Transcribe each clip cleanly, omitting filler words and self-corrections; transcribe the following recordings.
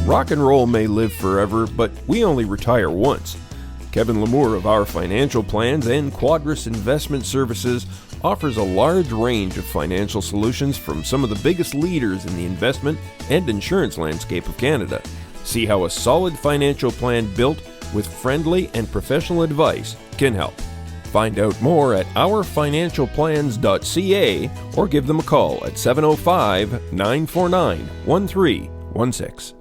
Rock and roll may live forever, but we only retire once. Kevin Lamour of Our Financial Plans and Quadris Investment Services offers a large range of financial solutions from some of the biggest leaders in the investment and insurance landscape of Canada. See how a solid financial plan built with friendly and professional advice can help. Find out more at ourfinancialplans.ca or give them a call at 705-949-1316.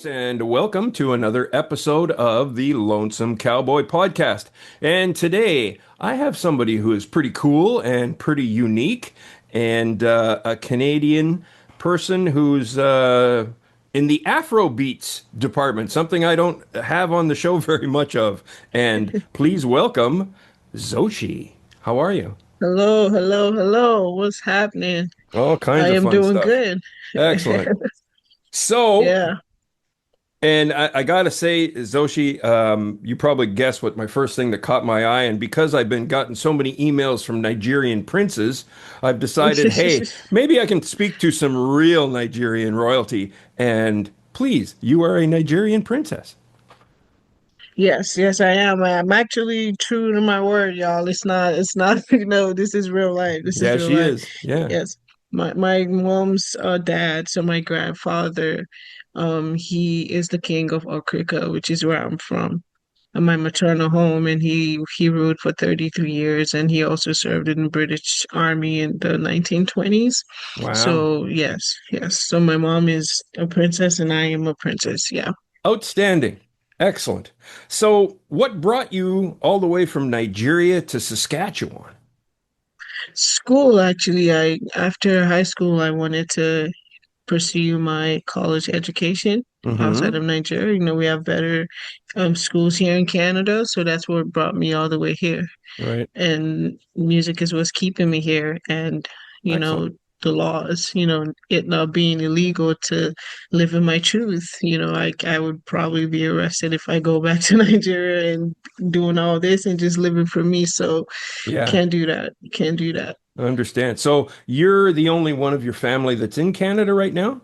And welcome to another episode of the Lonesome Cowboy Podcast. And today I have somebody who is pretty cool and pretty unique, and a Canadian person who's in the Afrobeats department, something I don't have on the show very much of. And please welcome Zochi. How are you? Hello, hello, hello. What's happening? All I kinds of am fun doing stuff. good. Excellent. So, Yeah. and I gotta say, Zoshi, you probably guessed what my first thing that caught my eye, and because I've been gotten so many emails from Nigerian princes, I've decided, hey, maybe I can speak to some real Nigerian royalty. And please, you are a Nigerian princess. Yes, yes, I am. I'm actually true to my word, y'all. It's not, this is real life. This is Yeah, real she life. is. Yeah. Yes. My mom's dad, so my grandfather, he is the king of Okrika, which is where I'm from. My maternal home, and he ruled for 33 years, and he also served in the British Army in the 1920s. Wow. So yes, yes. So my mom is a princess and I am a princess. Yeah. Outstanding. Excellent. So, what brought you all the way from Nigeria to Saskatchewan? School, actually, I after high school I wanted to pursue my college education outside Mm-hmm. of Nigeria. We have better schools here in Canada, so that's what brought me all the way here. Right. And music is what's keeping me here, and you Excellent. know the laws, it not being illegal to live in my truth. I would probably be arrested if I go back to Nigeria and doing all this and just living for me. So Yeah. can't do that. Can't do that. I understand. So you're the only one of your family that's in Canada right now?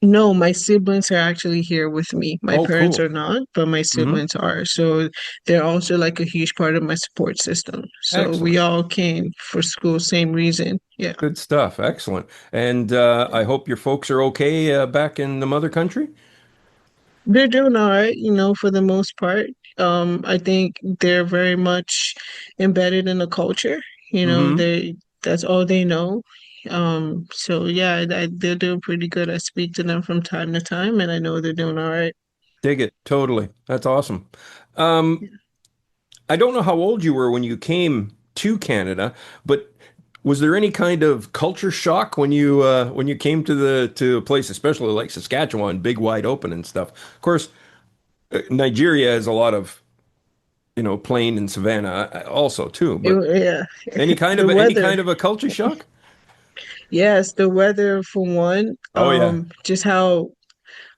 No, my siblings are actually here with me. My Oh, parents cool. are not, but my Hmm. siblings are. So they're also like a huge part of my support system. So we Excellent. all came for school, same reason. Yeah. Good stuff. Excellent. And I hope your folks are okay back in the mother country. They're doing all right, for the most part. I think they're very much embedded in the culture. Hmm. That's all they know. So yeah, they're doing pretty good. I speak to them from time to time, and I know they're doing all right. Dig it. Totally. That's awesome. Um, I don't know how old you were when you came to Canada, but was there any kind of culture shock when you came to the to a place, especially like Saskatchewan, big wide open and stuff? Of course, Nigeria has a lot of, plain and savanna also too, but Yeah, the any weather. kind of a culture shock? Yes, the weather for one. Oh yeah. Just how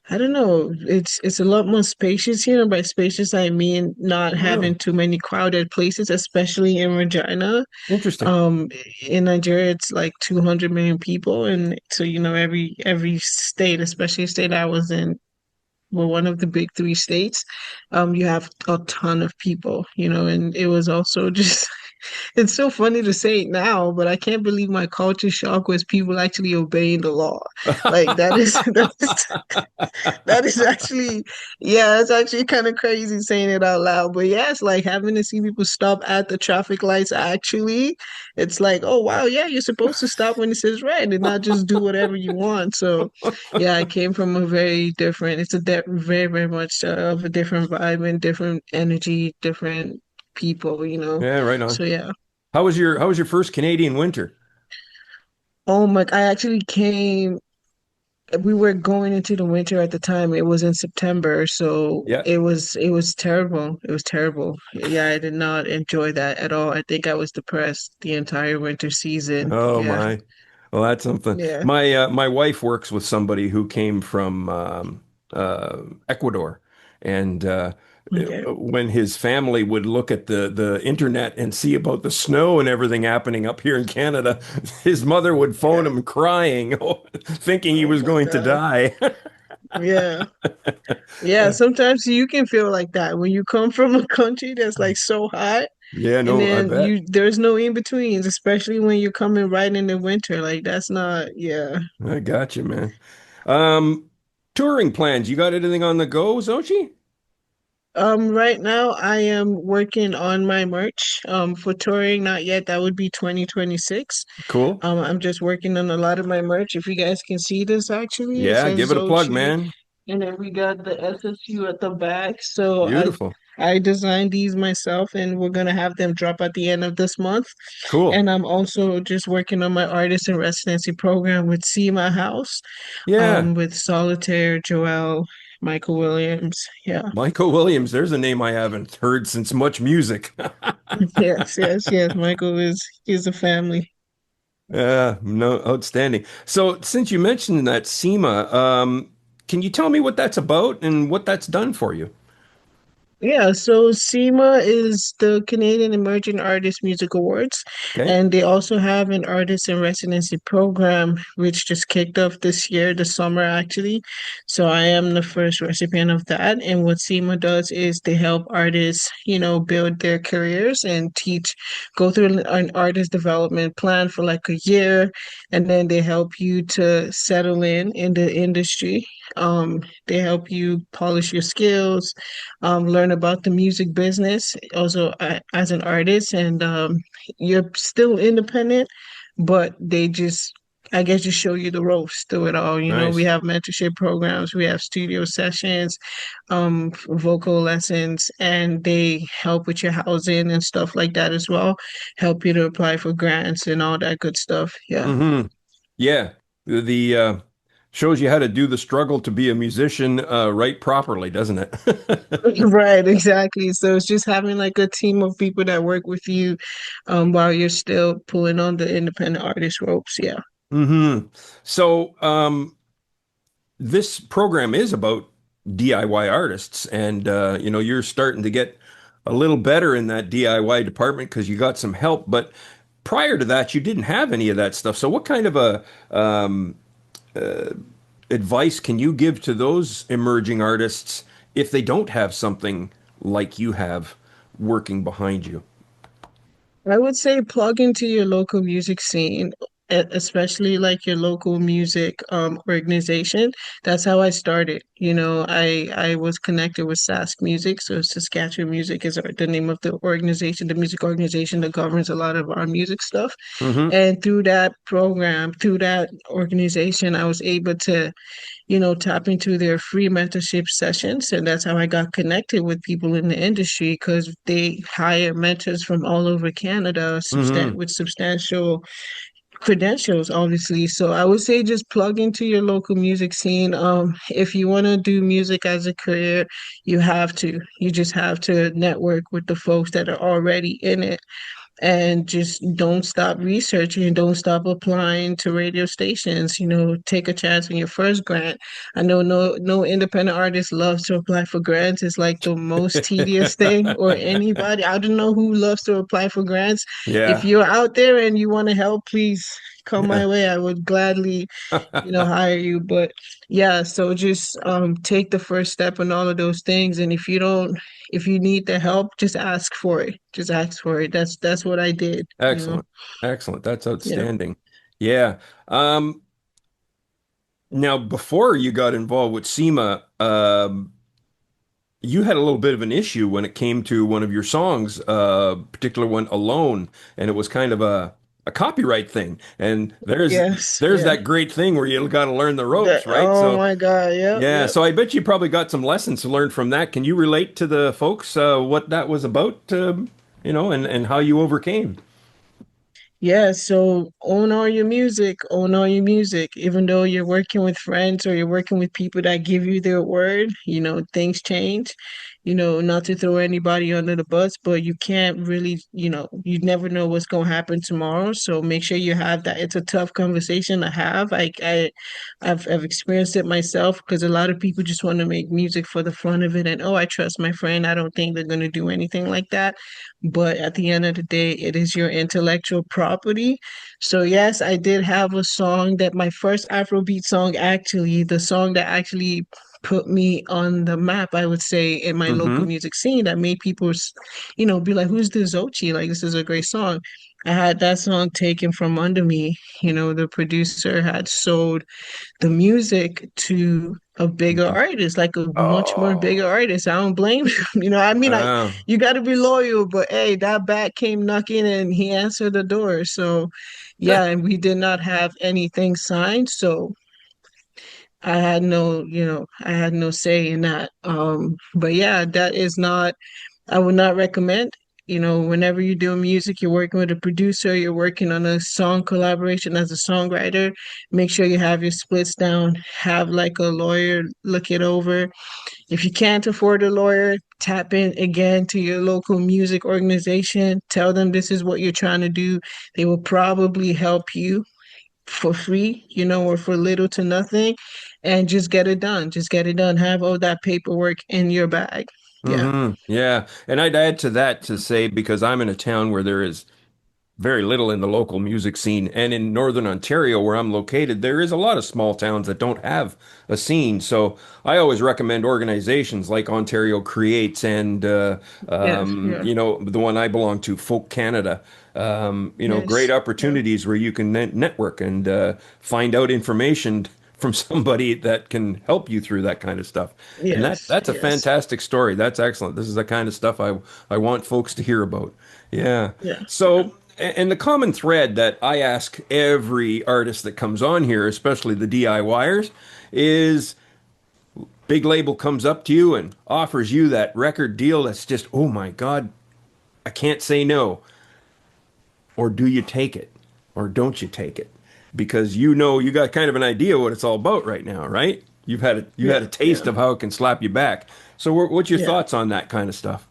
I don't know. It's a lot more spacious here. By spacious, I mean not Oh, really? having too many crowded places, especially in Regina. Interesting. Um, in Nigeria, it's like 200 million people, and so every state, especially a state I was in, well, one of the big three states, you have a ton of people, and it was also just it's so funny to say it now, but I can't believe my culture shock was people actually obeying the law. Like that is that is actually, yeah, it's actually kind of crazy saying it out loud. But yeah, it's like having to see people stop at the traffic lights actually. It's like, oh wow, yeah, you're supposed to stop when it says red and not just do whatever you want. So yeah, I came from a very different, it's a very, very much of a different vibe and different energy, different people. Yeah, right on. So yeah. How was your first Canadian winter? Oh my, I actually came we were going into the winter at the time. It was in September, so Yeah. it was terrible. It was terrible. Yeah, I did not enjoy that at all. I think I was depressed the entire winter season. Oh Yeah. my. Well, that's something. Yeah. My wife works with somebody who came from Ecuador, and Okay. when his family would look at the internet and see about the snow and everything happening up here in Canada, his mother would phone Yeah. him crying, thinking he Oh was my going to God. die. Yeah. Yeah, sometimes you can feel like that when you come from a country that's like so hot Yeah, and no, I then bet. there's no in betweens, especially when you're coming right in the winter. Like that's not, yeah. I got you, man. Um, touring plans. You got anything on the go, Zochi? Right now I am working on my merch. For touring, not yet. That would be 2026. Cool. I'm just working on a lot of my merch. If you guys can see this, actually, it Yeah, give says it a plug, Zochi, man. and then we got the SSU at the back. So Beautiful. I designed these myself, and we're gonna have them drop at the end of this month. Cool. And I'm also just working on my artist in residency program with See My House, Yeah. with Solitaire, Joel, Michael Williams. Yeah. Michael Williams, there's a name I haven't heard since Much Music. Yes, yes, yes. Michael is a family. Yeah, no, outstanding. So, since you mentioned that SEMA, can you tell me what that's about and what that's done for you? Yeah, so SEMA is the Canadian Emerging Artist Music Awards, Okay. and they also have an artist in residency program, which just kicked off this year, the summer actually. So I am the first recipient of that. And what SEMA does is they help artists, build their careers and go through an artist development plan for like a year, and then they help you to settle in the industry. They help you polish your skills, learn about the music business also as an artist, and you're still independent, but they just, I guess, just show you the ropes through it all. We Nice. have mentorship programs, we have studio sessions, vocal lessons, and they help with your housing and stuff like that as well, help you to apply for grants and all that good stuff. Yeah. Mm-hmm. Yeah. The shows you how to do the struggle to be a musician right properly, doesn't it? Right, exactly. So it's just having like a team of people that work with you while you're still pulling on the independent artist ropes. Yeah. Mm-hmm. So, this program is about DIY artists, and you're starting to get a little better in that DIY department because you got some help. But prior to that, you didn't have any of that stuff. So, what kind of a advice can you give to those emerging artists if they don't have something like you have working behind you? I would say plug into your local music scene, especially like your local music organization. That's how I started. I was connected with Sask Music, so Saskatchewan Music is the name of the organization, the music organization that governs a lot of our music stuff. Mm-hmm. And through that program, through that organization, I was able to tap into their free mentorship sessions. And that's how I got connected with people in the industry because they hire mentors from all over Canada Mm-hmm. with substantial credentials, obviously. So I would say just plug into your local music scene. If you want to do music as a career, you have to. You just have to network with the folks that are already in it, and just don't stop researching, don't stop applying to radio stations. Take a chance on your first grant. I know no independent artist loves to apply for grants. It's like the most tedious thing, or anybody. I don't know who loves to apply for grants. If Yeah. you're out there and you want to help, please come my Yeah. way. I would gladly, hire you. But yeah, so just take the first step in all of those things. And if you need the help, just ask for it. Just ask for it. That's what I did. Excellent. Excellent. That's Yeah. outstanding. Yeah. Now, before you got involved with SEMA, you had a little bit of an issue when it came to one of your songs, particular one, Alone, and it was kind of a copyright thing. And Yes. there's Yeah. that great thing where you got to learn the That, ropes, right? oh So, my God. Yep. yeah, Yep. so I bet you probably got some lessons to learn from that. Can you relate to the folks what that was about, and how you overcame? Yeah, so own all your music. Even though you're working with friends or you're working with people that give you their word, things change. not to throw anybody under the bus, but you can't really, you never know what's going to happen tomorrow. So make sure you have that. It's a tough conversation to have. I've experienced it myself because a lot of people just want to make music for the fun of it. And oh, I trust my friend. I don't think they're going to do anything like that. But at the end of the day, it is your intellectual property. So yes, I did have a song that my first Afrobeat song, actually, the song that actually put me on the map, I would say, in my local Mm-hmm. music scene that made people, be like, who's this Zochi? Like, this is a great song. I had that song taken from under me. The producer had sold the music to a bigger artist, like a much more Oh, bigger artist. I don't blame him. I mean, uh, you got to be loyal, but hey, that bat came knocking and he answered the door. So, yeah, and we did not have anything signed. So I had no say in that. But yeah, that is not, I would not recommend. Whenever you're doing music, you're working with a producer, you're working on a song collaboration as a songwriter, make sure you have your splits down, have like a lawyer look it over. If you can't afford a lawyer, tap in again to your local music organization, tell them this is what you're trying to do. They will probably help you for free, or for little to nothing, and just get it done. Just get it done. Have all that paperwork in your bag. Yeah. mm-hmm. Yeah. And I'd add to that to say, because I'm in a town where there is very little in the local music scene. And in Northern Ontario, where I'm located, there is a lot of small towns that don't have a scene. So I always recommend organizations like Ontario Creates and, Yes. Yeah. the one I belong to, Folk Canada. Great Yes. Yeah. opportunities where you can network and find out information from somebody that can help you through that kind of stuff. And Yes. that's a Yes. fantastic story. That's excellent. This is the kind of stuff I want folks to hear about. Yeah. Yeah. So, and the common thread that I ask every artist that comes on here, especially the DIYers, is big label comes up to you and offers you that record deal that's just, oh my God, I can't say no. Or do you take it? Or don't you take it? Because you got kind of an idea what it's all about right now, right? You had a Yeah. taste Yeah. of how it can slap you back. So what's your Yeah. thoughts on that kind of stuff?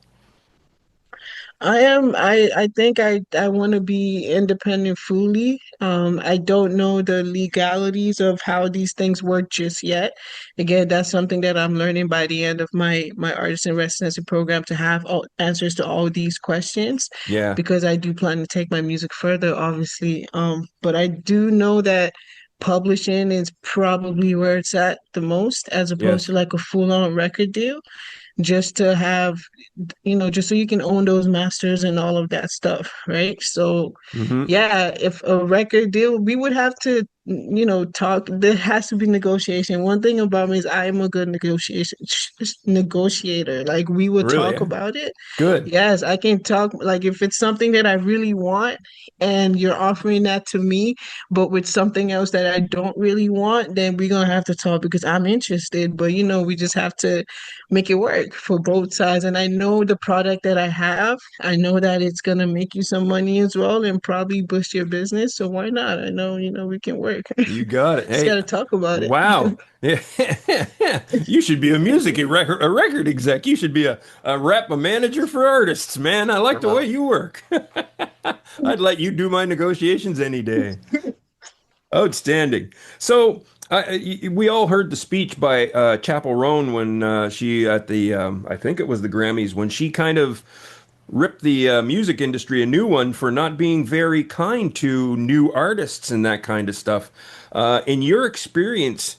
I think I want to be independent fully. I don't know the legalities of how these things work just yet. Again, that's something that I'm learning by the end of my artist in residency program, to have all answers to all these questions, Yeah. because I do plan to take my music further, obviously. But I do know that publishing is probably where it's at the most, as opposed Yes. to like a full-on record deal, just to have, just so you can own those masters and all of that stuff, right? So, Mm-hmm. yeah, if a record deal, we would have to, talk. There has to be negotiation. One thing about me is I am a good negotiator. Like, we would Really? talk Eh? about it. Good. Yes, I can talk. Like, if it's something that I really want and you're offering that to me, but with something else that I don't really want, then we're gonna have to talk because I'm interested. But we just have to make it work for both sides. And I know the product that I have, I know that it's gonna make you some money as well and probably boost your business. So why not? I know, we can work. You got it. Just Hey, gotta talk about it. wow. Yeah. You should be a record exec. You should be a manager for artists, man. I like the way you work. I'd let you do my negotiations any day. Outstanding. So, we all heard the speech by Chapel Roan when she at I think it was the Grammys, when she kind of ripped the music industry a new one for not being very kind to new artists and that kind of stuff. In your experience,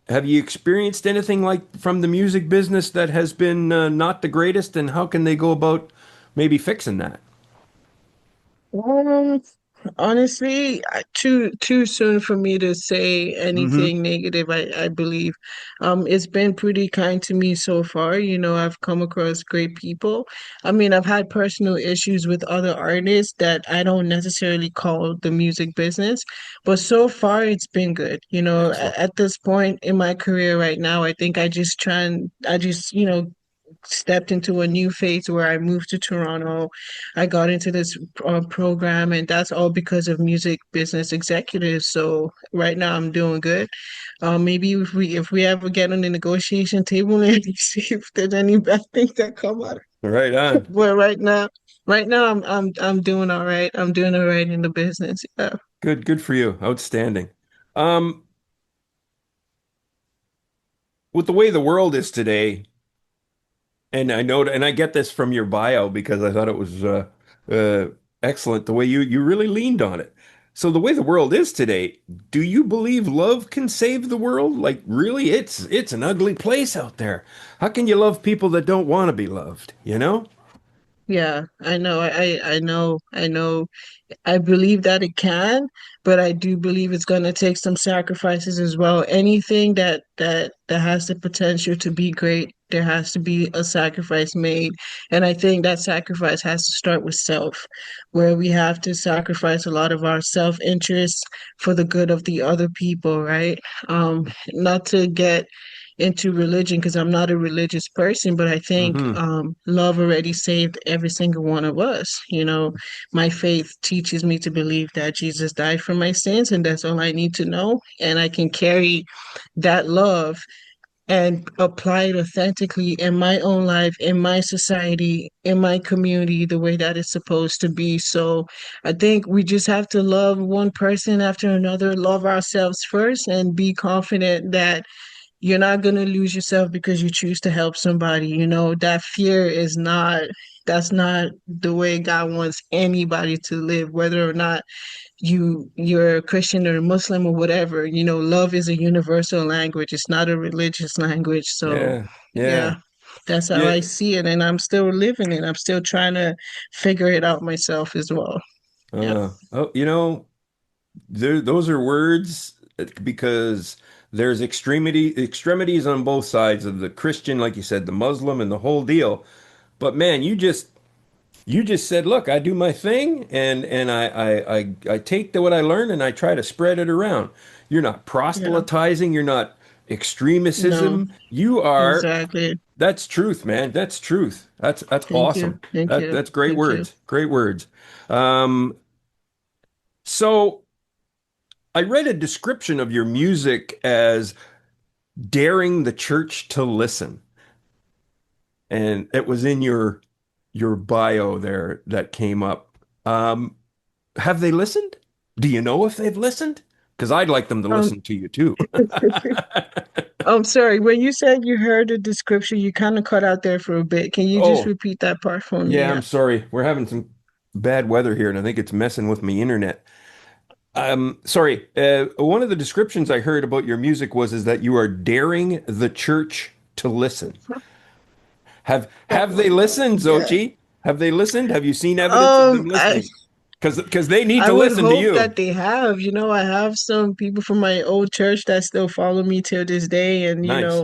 have you experienced anything like from the music business that has been not the greatest, and how can they go about maybe fixing that? Um, Honestly, too soon for me to say Mm-hmm. anything negative. I believe, it's been pretty kind to me so far. I've come across great people. I mean, I've had personal issues with other artists that I don't necessarily call the music business, but so far it's been good. Excellent. At this point in my career right now, I think I just stepped into a new phase where I moved to Toronto. I got into this program, and that's all because of music business executives. So right now I'm doing good. Maybe if we ever get on the negotiation table and see if there's any bad things that come out. Right on. But right now I'm doing all right. I'm doing all right in the business. Yeah. Good for you. Outstanding. Um, with the way the world is today, and I know, and I get this from your bio because I thought it was uh, excellent the way you really leaned on it. So the way the world is today, do you believe love can save the world? Like really, it's an ugly place out there. How can you love people that don't want to be loved, you know? Yeah, I know. I know. I believe that it can, but I do believe it's going to take some sacrifices as well. Anything that has the potential to be great, there has to be a sacrifice made. And I think that sacrifice has to start with self, where we have to sacrifice a lot of our self-interest for the good of the other people, right? Not to get into religion because I'm not a religious person, but I think Hmm. love already saved every single one of us. My faith teaches me to believe that Jesus died for my sins, and that's all I need to know. And I can carry that love and apply it authentically in my own life, in my society, in my community, the way that it's supposed to be. So I think we just have to love one person after another, love ourselves first, and be confident that you're not going to lose yourself because you choose to help somebody. That fear is not, that's not the way God wants anybody to live, whether or not you're a Christian or a Muslim or whatever. Love is a universal language. It's not a religious language. So Yeah, yeah. yeah, that's how Yeah. I see it. And I'm still living it. I'm still trying to figure it out myself as well. Yeah. Oh, you know, those are words because there's extremities on both sides of the Christian, like you said, the Muslim and the whole deal. But man, you just said, look, I do my thing and I take what I learn and I try to spread it around. You're not Yeah. proselytizing, you're not No, extremism. You are exactly. that's truth, man. That's truth. That's Thank you. awesome. Thank you. That's great Thank you. words. Great words. Um, so I read a description of your music as daring the church to listen, and it was in your bio there that came up. Um, have they listened? Do you know if they've listened? Because I'd like them to Um, listen to you too. I'm sorry. When you said you heard the description, you kind of cut out there for a bit. Can you just Oh, repeat that part for me? yeah, Yeah. I'm sorry. We're having some bad weather here, and I think it's messing with my internet. Sorry. One of the descriptions I heard about your music was is that you are daring the church to listen. Have they listened, Yeah. Zochi? Have they listened? Have you seen evidence of Um, them I listening? Because they need I to would listen to hope you. that they have. I have some people from my old church that still follow me till this day, and Nice.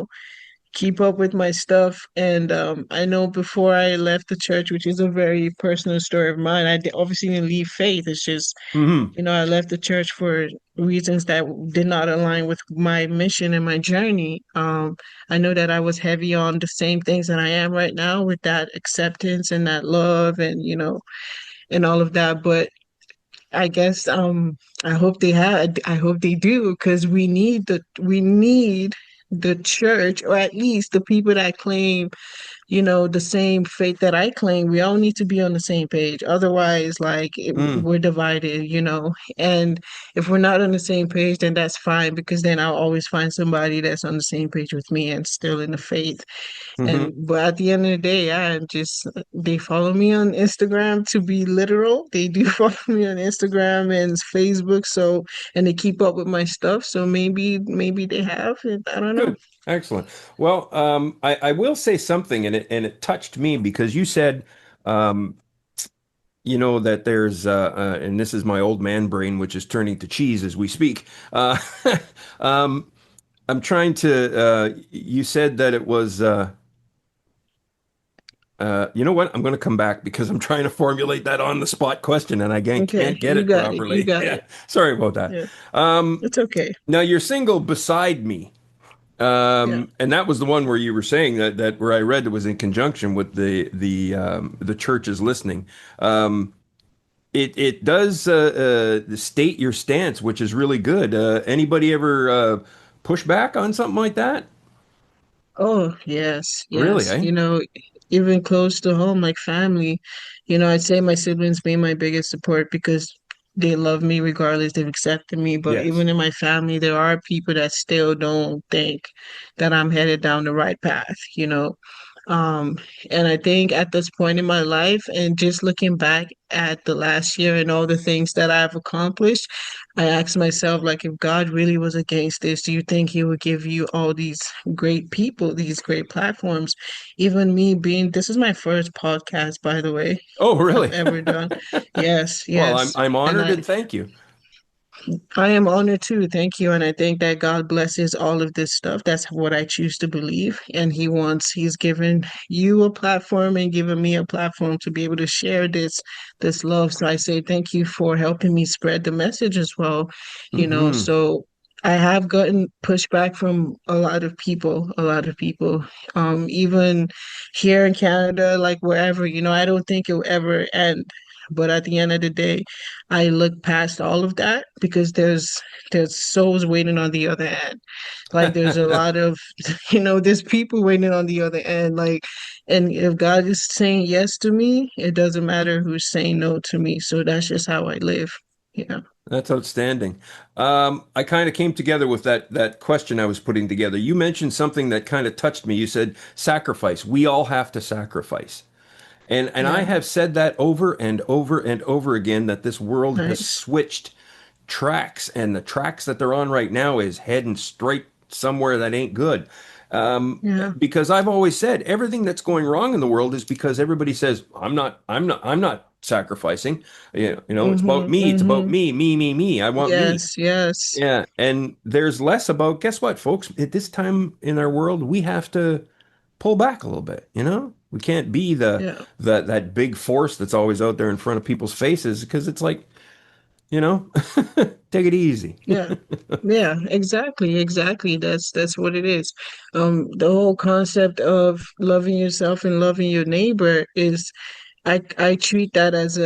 keep up with my stuff. And I know before I left the church, which is a very personal story of mine, obviously didn't leave faith. It's just Hmm. I left the church for reasons that did not align with my mission and my journey. I know that I was heavy on the same things that I am right now with that acceptance and that love and, and all of that. But I guess I hope they do because we need the church, or at least the people that claim the same faith that I claim. We all need to be on the same page. Otherwise, like Mm. we're divided. And if we're not on the same page, then that's fine because then I'll always find somebody that's on the same page with me and still in the faith. And Hmm. but at the end of the day, I just they follow me on Instagram to be literal. They do follow me on Instagram and Facebook, so and they keep up with my stuff. So maybe they have. I don't know. Good. Excellent. Well, I will say something, and it touched me because you said, um, that there's, and this is my old man brain, which is turning to cheese as we speak. Um, I'm trying to. You said that it was. You know what? I'm going to come back because I'm trying to formulate that on the spot question, and I Okay, can't get you it got it. You properly. got Yeah, it. sorry about that. Yeah, Um, it's okay. now your single "Beside Me." Yeah. And that was the one where you were saying that where I read it was in conjunction with the churches listening. It does state your stance, which is really good. Anybody ever push back on something like that? Oh, yes, Really, yes. eh? Even close to home, like family, I'd say my siblings being my biggest support because they love me regardless, they've accepted me. But Yes. even in my family, there are people that still don't think that I'm headed down the right path. Um, and I think at this point in my life, and just looking back at the last year and all the things that I've accomplished, I asked myself, like, if God really was against this, do you think He would give you all these great people, these great platforms? Even me being, this is my first podcast, by the way, Oh, I've really? ever done. Yes, Well, I'm yes. I'm And honored and thank you. I am honored too. Thank you. And I think that God blesses all of this stuff. That's what I choose to believe. And He's given you a platform and given me a platform to be able to share this love. So I say thank you for helping me spread the message as well. Hmm. So I have gotten pushback from a lot of people, a lot of people. Even here in Canada, like wherever, I don't think it will ever end. But at the end of the day, I look past all of that because there's souls waiting on the other end. Like there's a lot of there's people waiting on the other end. Like, and if God is saying yes to me, it doesn't matter who's saying no to me. So that's just how I live. Yeah. That's outstanding. I kind of came together with that question I was putting together. You mentioned something that kind of touched me. You said sacrifice. We all have to sacrifice. And I Yeah. have said that over and over and over again that this world has Nice. switched tracks, and the tracks that they're on right now is heading straight somewhere that ain't good. Yeah. Because I've always said everything that's going wrong in the world is because everybody says I'm not sacrificing. It's about Mm-hmm. me. It's about Mm-hmm. me, me, me, me. I want me. Yes. Yes. Yeah, and there's less about, guess what, folks? At this time in our world, we have to pull back a little bit, you know? We can't be Yeah. that big force that's always out there in front of people's faces because it's like, you know, take it easy. Yeah. Yeah, exactly, exactly. That's what it is. The whole concept of loving yourself and loving your neighbor is I treat that as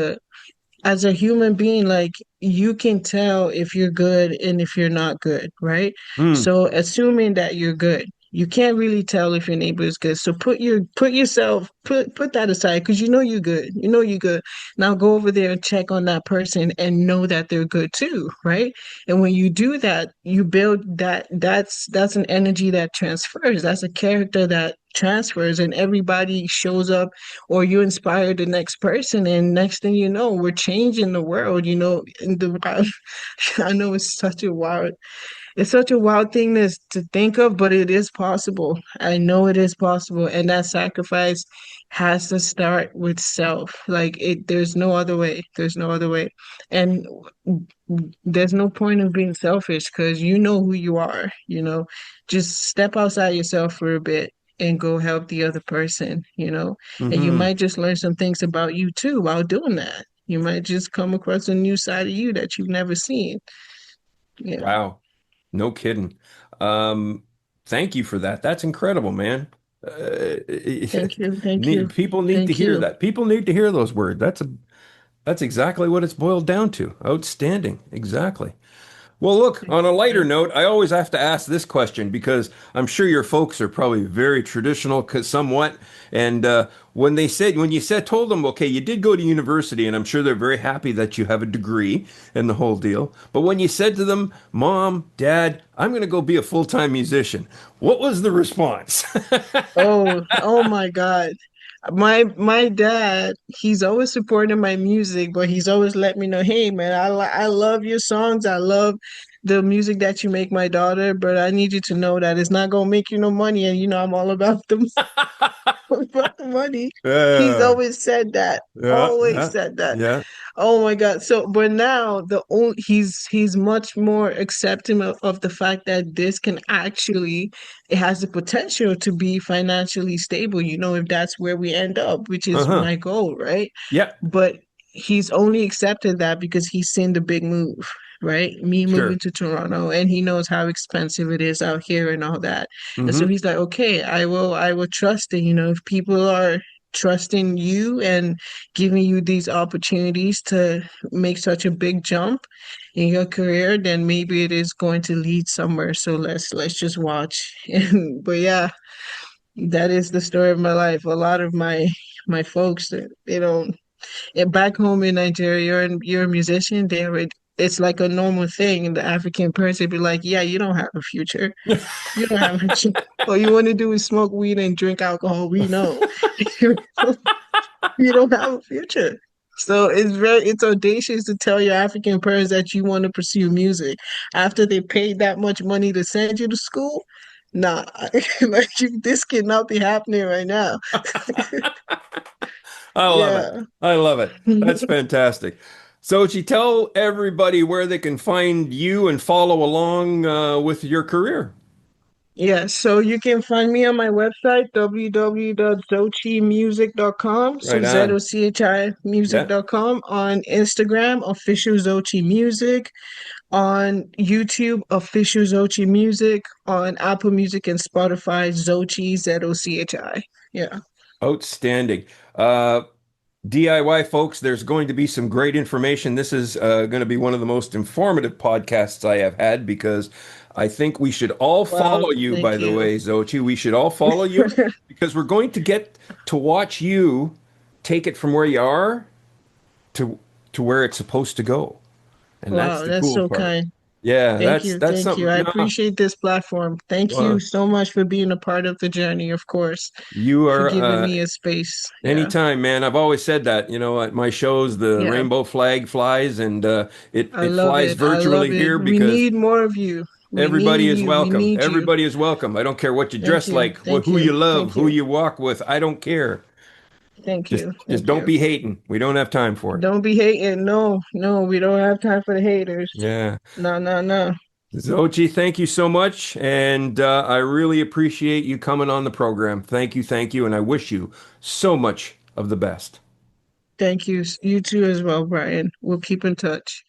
a human being, like you can tell if you're good and if you're not good, right? Hmm. So assuming that you're good, you can't really tell if your neighbor is good. So put that aside because you know you're good. You know you're good. Now go over there and check on that person and know that they're good too, right? And when you do that, you build that's an energy that transfers. That's a character that transfers and everybody shows up or you inspire the next person and next thing you know we're changing the world in the wild. I know it's such a wild thing to think of, but it is possible. I know it is possible, and that sacrifice has to start with self. Like there's no other way. There's no other way. And there's no point of being selfish because you know who you are. Just step outside yourself for a bit and go help the other person. And you Hmm. might just learn some things about you too while doing that. You might just come across a new side of you that you've never seen. Yeah. Wow. No kidding. Um, Thank you for that. That's incredible, man. Uh, Thank you. Thank you. People need to Thank hear you. that. People need to hear those words. That's exactly what it's boiled down to. Outstanding. Exactly. Well, look, Thank on a lighter you. note, I always have to ask this question because I'm sure your folks are probably very traditional, somewhat. And told them, okay, you did go to university, and I'm sure they're very happy that you have a degree and the whole deal. But when you said to them, Mom, Dad, I'm going to go be a full-time musician, what was the response? Oh my God. My dad, he's always supporting my music, but he's always let me know, hey man, I love your songs. I love the music that you make, my daughter, but I need you to know that it's not gonna make you no money. And I'm all about the about the money. He's Yeah, always said that. yeah, Always yeah, said that. yeah. Oh my God. So, but now he's much more accepting of the fact that this can actually it has the potential to be financially stable, if that's where we end up, which is Uh-huh. my goal, right? Yeah. But he's only accepted that because he's seen the big move. right? Me moving Sure. to Toronto, and he knows how expensive it is out here and all that. And so Hmm. he's like, okay, I will trust it. You know, if people are trusting you and giving you these opportunities to make such a big jump in your career, then maybe it is going to lead somewhere. So let's just watch. And but yeah, that is the story of my life. A lot of my folks, they don't. Back home in Nigeria, you're a musician. It's like a normal thing. And the African person be like, "Yeah, you don't have a future. You don't have a future. All you want to do is smoke weed and drink alcohol. We know you don't have a future." So it's audacious to tell your African parents that you want to pursue music after they paid that much money to send you to school. Nah, like this cannot be happening right now. I love it. Yeah. I love it. That's fantastic. Sochi, tell everybody where they can find you and follow along with your career. Yeah, so you can find me on my website, www.zochimusic.com. So Right on. Zochi Yeah. music.com. On Instagram, official Zochi Music. On YouTube, official Zochi Music. On Apple Music and Spotify, Zochi, Zochi. Yeah. Outstanding. DIY folks, there's going to be some great information. This is going to be one of the most informative podcasts I have had because I think we should all Wow, follow you, by thank the you. way, Zochi. We should all follow you because we're going to get to watch you take it from where you are to where it's supposed to go. And that's Wow, the that's cool so part. kind. Yeah, Thank that's you. that's Thank you. something. I No, appreciate this platform. Thank you well, so much for being a part of the journey, of course, you for are giving me a space. Yeah. anytime, man. I've always said that, at my shows, the Yeah. rainbow flag flies and I it love flies it. I love virtually it. here We because need more of you. We everybody need is you. We welcome. need you. Everybody is welcome. I don't care what you Thank dress you. like, Thank who you. you love, Thank who you. you walk with. I don't care. Thank Just you. just Thank don't you. be hating. We don't have time for it. Don't be hating. No, no, we don't have time for the haters. Yeah. No, no, no. Zochi, thank you so much. And I really appreciate you coming on the program. Thank you. And I wish you so much of the best. Thank you. You too as well, Brian. We'll keep in touch.